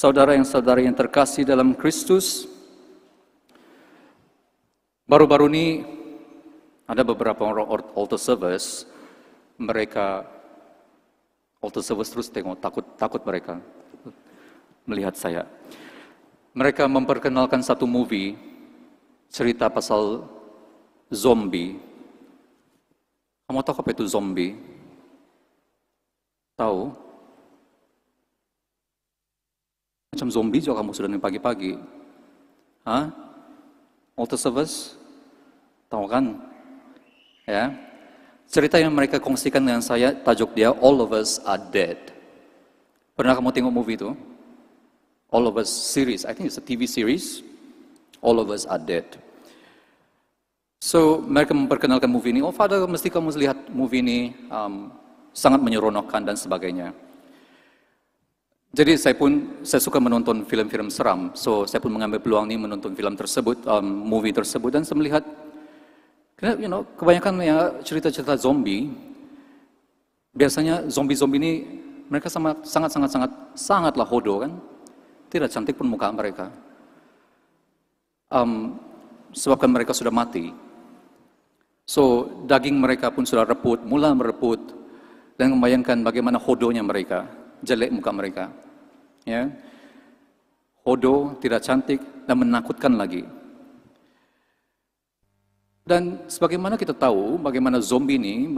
Saudara yang terkasih dalam Kristus, baru-baru ini ada beberapa orang altar service, mereka altar service terus tengok, takut mereka melihat saya. Mereka memperkenalkan satu movie, cerita pasal zombie. Kamu tahu apa itu zombie? Tahu? Macam zombie juga kamu sudah nih pagi-pagi. Hah? Altar service? Tahu kan? Ya. Cerita yang mereka kongsikan dengan saya, tajuk dia All of Us Are Dead. Pernah kamu tengok movie itu? All of Us series, I think it's a TV series. All of Us Are Dead. So, mereka memperkenalkan movie ini. Oh, Father, mesti kamu lihat movie ini, sangat menyeronokkan dan sebagainya. Jadi saya suka menonton film-film seram. So, saya pun mengambil peluang ini menonton film tersebut, movie tersebut, dan saya melihat, kebanyakan ya cerita-cerita zombie, biasanya zombie-zombie ini mereka sangatlah hodoh kan, tidak cantik pun muka mereka, sebabkan mereka sudah mati. So daging mereka pun sudah mulai mereput, dan membayangkan bagaimana hodohnya mereka, jelek muka mereka, ya, hodoh, tidak cantik dan menakutkan lagi. Dan sebagaimana kita tahu, bagaimana zombie ini,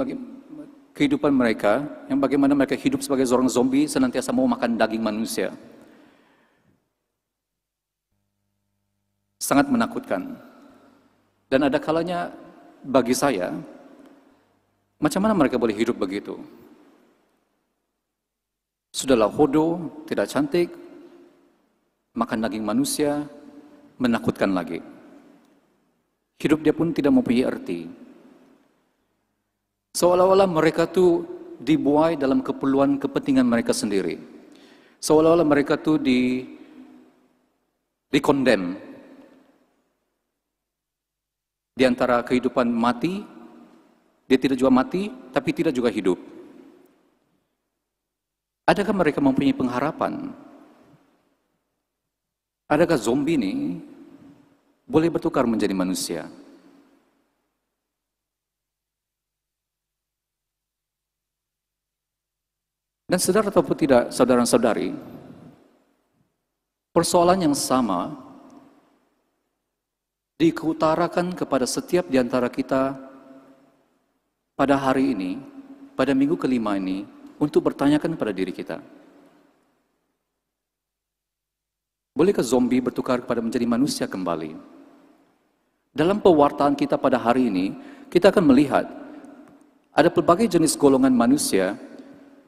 kehidupan mereka, yang bagaimana mereka hidup sebagai seorang zombie, senantiasa mau makan daging manusia. Sangat menakutkan. Dan ada kalanya bagi saya, macam mana mereka boleh hidup begitu? Sudahlah hodoh, tidak cantik, makan daging manusia, menakutkan lagi. Hidup dia pun tidak mempunyai arti. Seolah-olah mereka tuh dibuai dalam keperluan kepentingan mereka sendiri. Seolah-olah mereka tuh di-condemn. Di antara kehidupan mati, dia tidak juga mati, tapi tidak juga hidup. Adakah mereka mempunyai pengharapan? Adakah zombie ini boleh bertukar menjadi manusia? Dan saudara ataupun tidak, saudara-saudari, persoalan yang sama diutarakan kepada setiap di antara kita pada hari ini, pada minggu kelima ini, untuk bertanyakan pada diri kita. Bolehkah zombie bertukar kepada menjadi manusia kembali? Dalam pewartaan kita pada hari ini, kita akan melihat ada pelbagai jenis golongan manusia,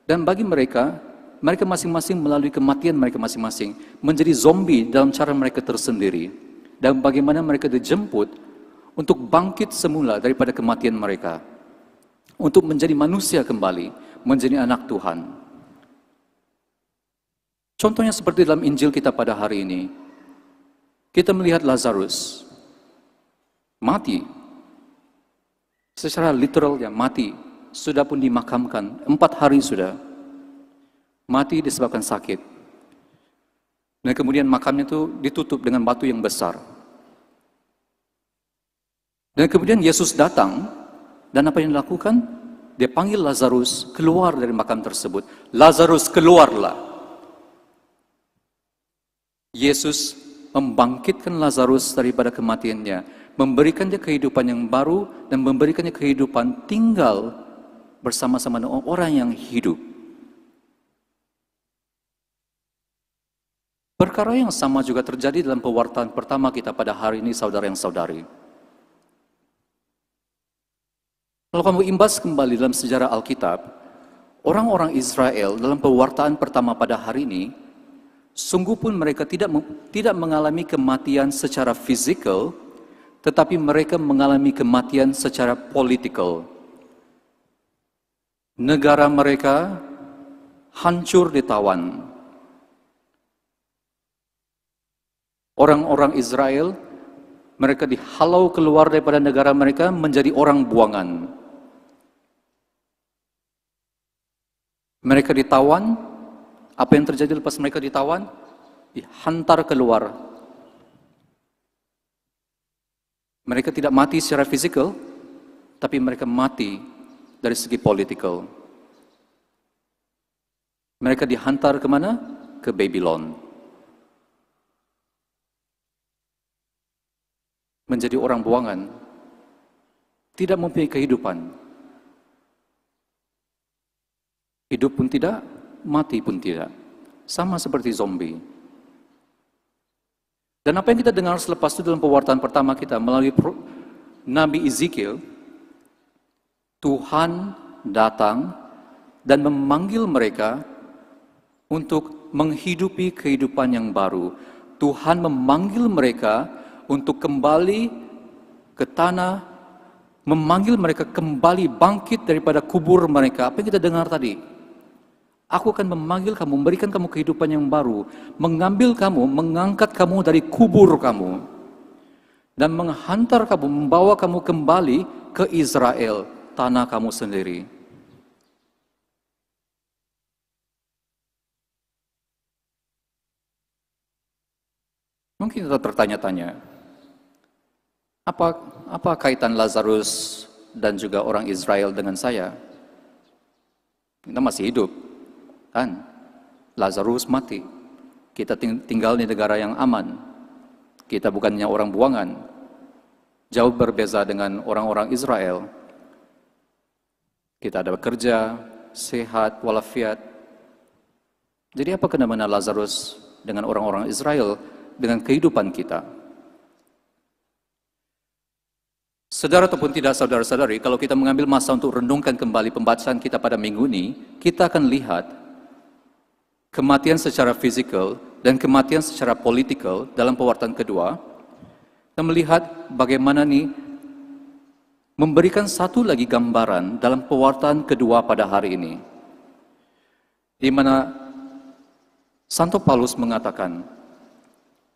dan bagi mereka masing-masing melalui kematian mereka masing-masing menjadi zombie dalam cara mereka tersendiri, dan bagaimana mereka dijemput untuk bangkit semula daripada kematian mereka, untuk menjadi manusia kembali, menjadi anak Tuhan. Contohnya seperti dalam Injil kita pada hari ini, kita melihat Lazarus mati, secara literal ya mati, sudah pun dimakamkan, 4 hari sudah, mati disebabkan sakit. Dan kemudian makamnya itu ditutup dengan batu yang besar. Dan kemudian Yesus datang, dan apa yang dilakukan? Dia panggil Lazarus keluar dari makam tersebut. Lazarus, keluarlah. Yesus membangkitkan Lazarus daripada kematiannya, memberikan dia kehidupan yang baru, dan memberikannya kehidupan tinggal bersama-sama dengan orang yang hidup. Perkara yang sama juga terjadi dalam pewartaan pertama kita pada hari ini, saudara yang saudari. Kalau kamu imbas kembali dalam sejarah Alkitab, orang-orang Israel dalam pewartaan pertama pada hari ini, sungguh pun mereka tidak mengalami kematian secara fisikal, tetapi mereka mengalami kematian secara politikal. Negara mereka hancur ditawan. Orang-orang Israel, mereka dihalau keluar daripada negara mereka menjadi orang buangan. Mereka ditawan. Apa yang terjadi lepas mereka ditawan? dihantar keluar. Mereka tidak mati secara fisikal, tapi mereka mati dari segi politikal. Mereka dihantar kemana? Ke Babylon. Menjadi orang buangan. Tidak mempunyai kehidupan. Hidup pun tidak, mati pun tidak. Sama seperti zombie. Dan apa yang kita dengar selepas itu dalam pewartaan pertama kita melalui Nabi Ezekiel, Tuhan datang dan memanggil mereka untuk menghidupi kehidupan yang baru. Tuhan memanggil mereka untuk kembali ke tanah, memanggil mereka kembali bangkit daripada kubur mereka. Apa yang kita dengar tadi? Aku akan memanggil kamu, memberikan kamu kehidupan yang baru, mengambil kamu, mengangkat kamu dari kubur kamu, dan menghantar kamu, membawa kamu kembali ke Israel, tanah kamu sendiri. Mungkin kita tertanya-tanya, apa kaitan Lazarus dan juga orang Israel dengan saya? Kita masih hidup. Kan? Lazarus mati. Kita tinggal di negara yang aman. Kita bukannya orang buangan. Jauh berbeza dengan orang-orang Israel. Kita ada bekerja, sehat, walafiat. Jadi apa kena-mena Lazarus dengan orang-orang Israel dengan kehidupan kita? Saudara ataupun tidak saudara-saudari, kalau kita mengambil masa untuk renungkan kembali pembacaan kita pada minggu ini, kita akan lihat kematian secara fisikal dan kematian secara politikal dalam pewartaan kedua. Kita melihat bagaimana nih memberikan satu lagi gambaran dalam pewartaan kedua pada hari ini. Di mana Santo Paulus mengatakan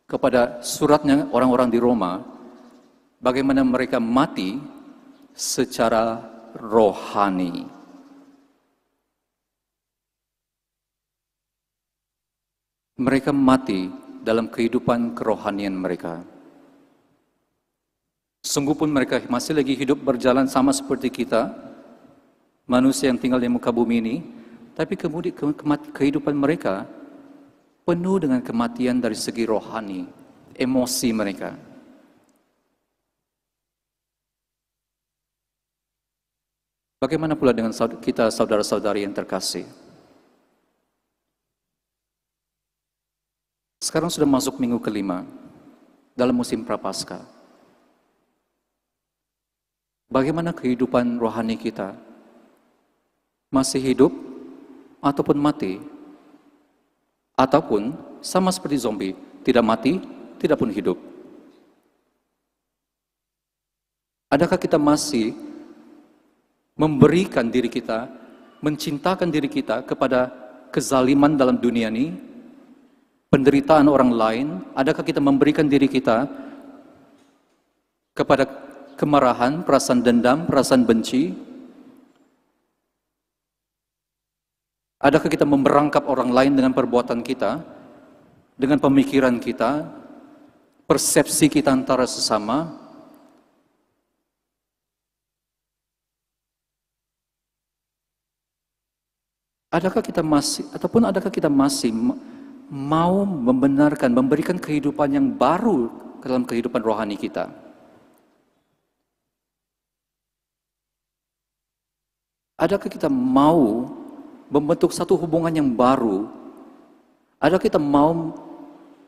kepada suratnya orang-orang di Roma, bagaimana mereka mati secara rohani. Mereka mati dalam kehidupan kerohanian mereka. Sungguh pun mereka masih lagi hidup berjalan sama seperti kita, manusia yang tinggal di muka bumi ini, tapi kemudian kehidupan mereka penuh dengan kematian dari segi rohani, emosi mereka. Bagaimana pula dengan kita saudara-saudari yang terkasih? Sekarang sudah masuk minggu kelima dalam musim Prapaskah. Bagaimana kehidupan rohani kita? Masih hidup ataupun mati? Ataupun sama seperti zombie, tidak mati, tidak pun hidup? Adakah kita masih memberikan diri kita, mencintakan diri kita kepada kezaliman dalam dunia ini? Penderitaan orang lain, adakah kita memberikan diri kita kepada kemarahan, perasaan dendam, perasaan benci? Adakah kita memberangkap orang lain dengan perbuatan kita, dengan pemikiran kita, persepsi kita antara sesama? Adakah kita masih mau membenarkan, memberikan kehidupan yang baru dalam kehidupan rohani kita? Adakah kita mau membentuk satu hubungan yang baru? Adakah kita mau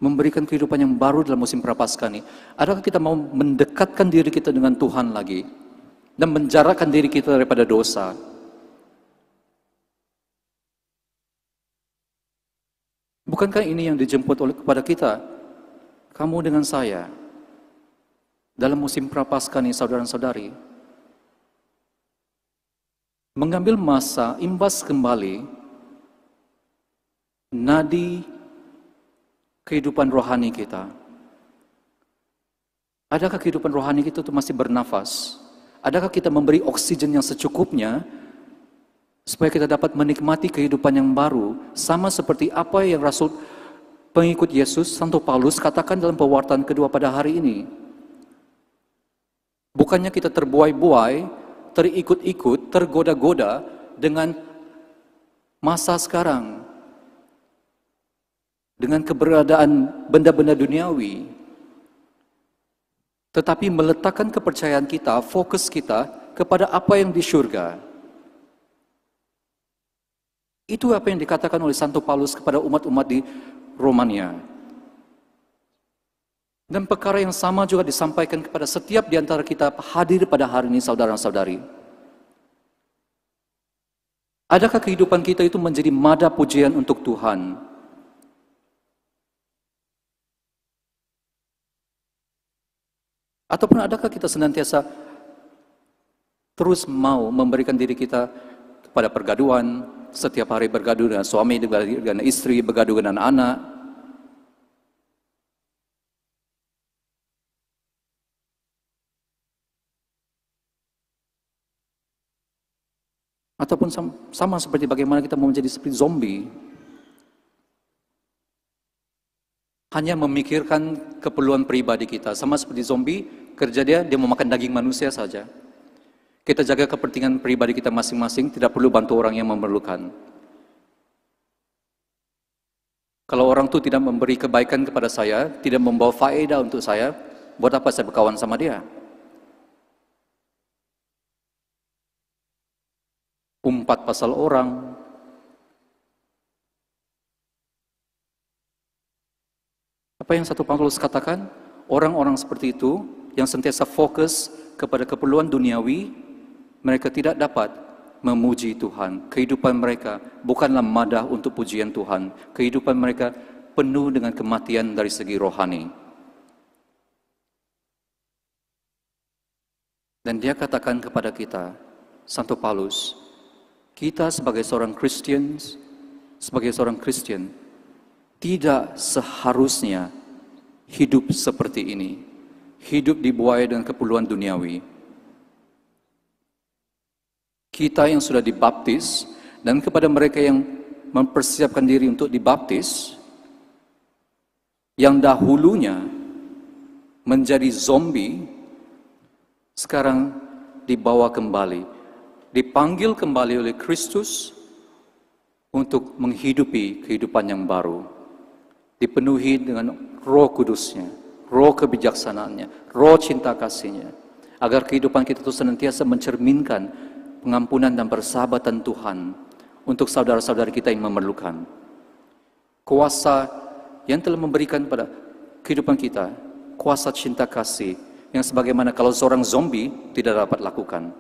memberikan kehidupan yang baru dalam musim Prapaskah ini? Adakah kita mau mendekatkan diri kita dengan Tuhan lagi dan menjarakan diri kita daripada dosa? Bukankah ini yang dijemput kepada kita? Kamu dengan saya. Dalam musim Prapaskah ini, saudara-saudari. Mengambil masa, imbas kembali nadi kehidupan rohani kita. Adakah kehidupan rohani kita itu masih bernafas? Adakah kita memberi oksigen yang secukupnya supaya kita dapat menikmati kehidupan yang baru, sama seperti apa yang Rasul pengikut Yesus, Santo Paulus katakan dalam pewartaan kedua pada hari ini. Bukannya kita terbuai-buai, terikut-ikut, tergoda-goda dengan masa sekarang, dengan keberadaan benda-benda duniawi, tetapi meletakkan kepercayaan kita, fokus kita kepada apa yang di surga. Itu apa yang dikatakan oleh Santo Paulus kepada umat-umat di Romania. Dan perkara yang sama juga disampaikan kepada setiap di antara kita hadir pada hari ini, saudara-saudari. Adakah kehidupan kita itu menjadi mada pujian untuk Tuhan? Ataupun adakah kita senantiasa terus mau memberikan diri kita kepada pergaduhan, setiap hari bergaduh dengan suami, dengan istri, bergaduh dengan anak? Ataupun sama seperti bagaimana kita mau menjadi seperti zombie, hanya memikirkan keperluan pribadi kita. Sama seperti zombie, kerja dia mau makan daging manusia saja. Kita jaga kepentingan pribadi kita masing-masing, tidak perlu bantu orang yang memerlukan. Kalau orang itu tidak memberi kebaikan kepada saya, tidak membawa faedah untuk saya, buat apa saya berkawan sama dia? Umpat pasal orang. Apa yang Santo Paulus katakan? Orang-orang seperti itu yang sentiasa fokus kepada keperluan duniawi, mereka tidak dapat memuji Tuhan. Kehidupan mereka bukanlah madah untuk pujian Tuhan. Kehidupan mereka penuh dengan kematian dari segi rohani. Dan dia katakan kepada kita, Santo Paulus, kita sebagai seorang Kristen, tidak seharusnya hidup seperti ini. Hidup dibuai dengan keperluan duniawi. Kita yang sudah dibaptis, dan kepada mereka yang mempersiapkan diri untuk dibaptis, yang dahulunya menjadi zombie, sekarang dibawa kembali, dipanggil kembali oleh Kristus untuk menghidupi kehidupan yang baru, dipenuhi dengan Roh Kudusnya, Roh kebijaksanaannya, Roh cinta kasihnya, agar kehidupan kita itu senantiasa mencerminkan pengampunan dan persahabatan Tuhan untuk saudara-saudari kita yang memerlukan. Kuasa yang telah memberikan pada kehidupan kita, kuasa cinta kasih yang sebagaimana kalau seorang zombie tidak dapat lakukan.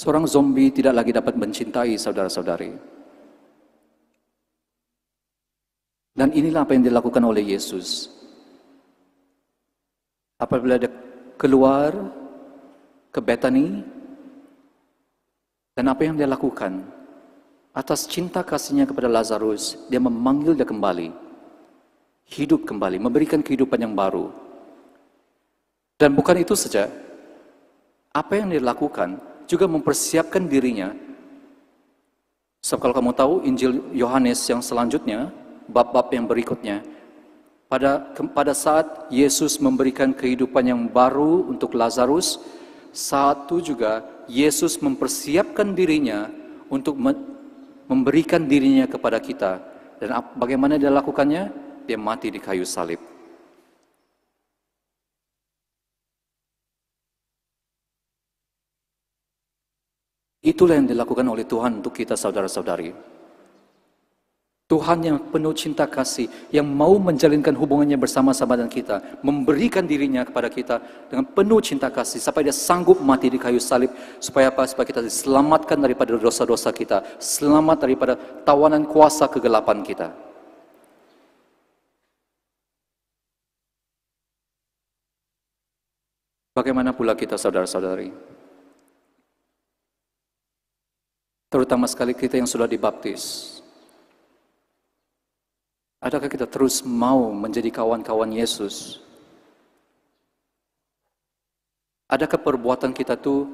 Seorang zombie tidak lagi dapat mencintai saudara-saudari. Dan inilah apa yang dilakukan oleh Yesus. Apabila dia keluar ke Betani, dan apa yang dia lakukan? Atas cinta kasihnya kepada Lazarus, dia memanggil dia kembali. Hidup kembali, memberikan kehidupan yang baru. Dan bukan itu saja. Apa yang dia lakukan juga mempersiapkan dirinya. Sebab kalau kamu tahu Injil Yohanes yang selanjutnya, bab-bab yang berikutnya, pada saat Yesus memberikan kehidupan yang baru untuk Lazarus, saat itu juga Yesus mempersiapkan dirinya untuk memberikan dirinya kepada kita. Dan bagaimana dia lakukannya? Dia mati di kayu salib. Itulah yang dilakukan oleh Tuhan untuk kita saudara-saudari. Tuhan yang penuh cinta kasih, yang mau menjalinkan hubungannya bersama-sama dengan kita, memberikan dirinya kepada kita dengan penuh cinta kasih, sampai dia sanggup mati di kayu salib, supaya apa? Supaya kita diselamatkan daripada dosa-dosa kita, selamat daripada tawanan kuasa kegelapan kita. Bagaimana pula kita saudara-saudari? Terutama sekali kita yang sudah dibaptis. Adakah kita terus mau menjadi kawan-kawan Yesus? Adakah perbuatan kita tuh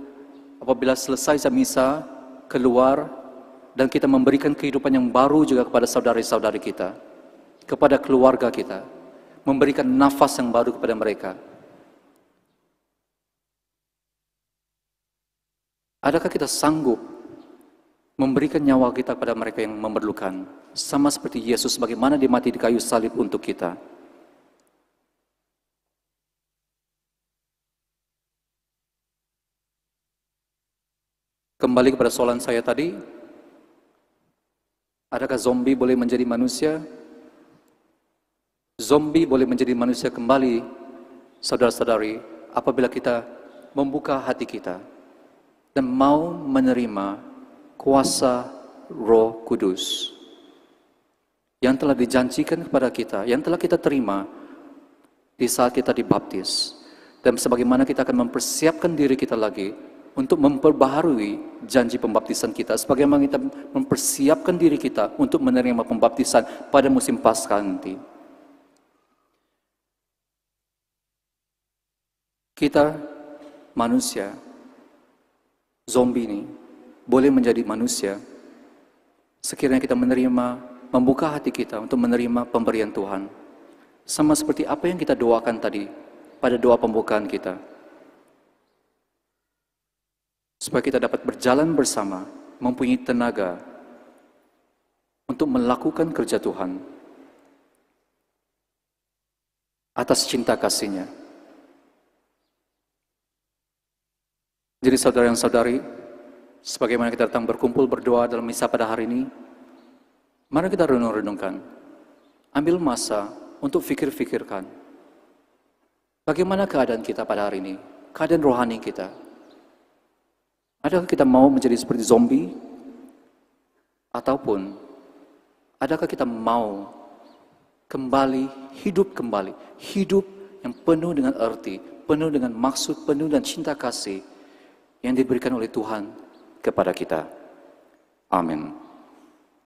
apabila selesai misa keluar dan kita memberikan kehidupan yang baru juga kepada saudari-saudari kita, kepada keluarga kita, memberikan nafas yang baru kepada mereka. Adakah kita sanggup memberikan nyawa kita kepada mereka yang memerlukan, sama seperti Yesus bagaimana dia mati di kayu salib untuk kita? Kembali kepada soalan saya tadi, adakah zombie boleh menjadi manusia? Zombie boleh menjadi manusia kembali, saudara-saudari, apabila kita membuka hati kita dan mau menerima kuasa Roh Kudus yang telah dijanjikan kepada kita, yang telah kita terima di saat kita dibaptis. Dan sebagaimana kita akan mempersiapkan diri kita lagi untuk memperbaharui janji pembaptisan kita, sebagaimana kita mempersiapkan diri kita untuk menerima pembaptisan pada musim Paskah nanti. Kita manusia, zombie ini, boleh menjadi manusia sekiranya kita menerima, membuka hati kita untuk menerima pemberian Tuhan. Sama seperti apa yang kita doakan tadi pada doa pembukaan kita. Supaya kita dapat berjalan bersama, mempunyai tenaga untuk melakukan kerja Tuhan atas cinta kasih-Nya. Jadi saudara dan saudari, sebagaimana kita datang berkumpul berdoa dalam misa pada hari ini, mari kita renung-renungkan, ambil masa untuk fikir-fikirkan. Bagaimana keadaan kita pada hari ini? Keadaan rohani kita. Adakah kita mau menjadi seperti zombie? Ataupun, adakah kita mau kembali, hidup yang penuh dengan arti, penuh dengan maksud, penuh dengan cinta kasih yang diberikan oleh Tuhan kepada kita. Amin.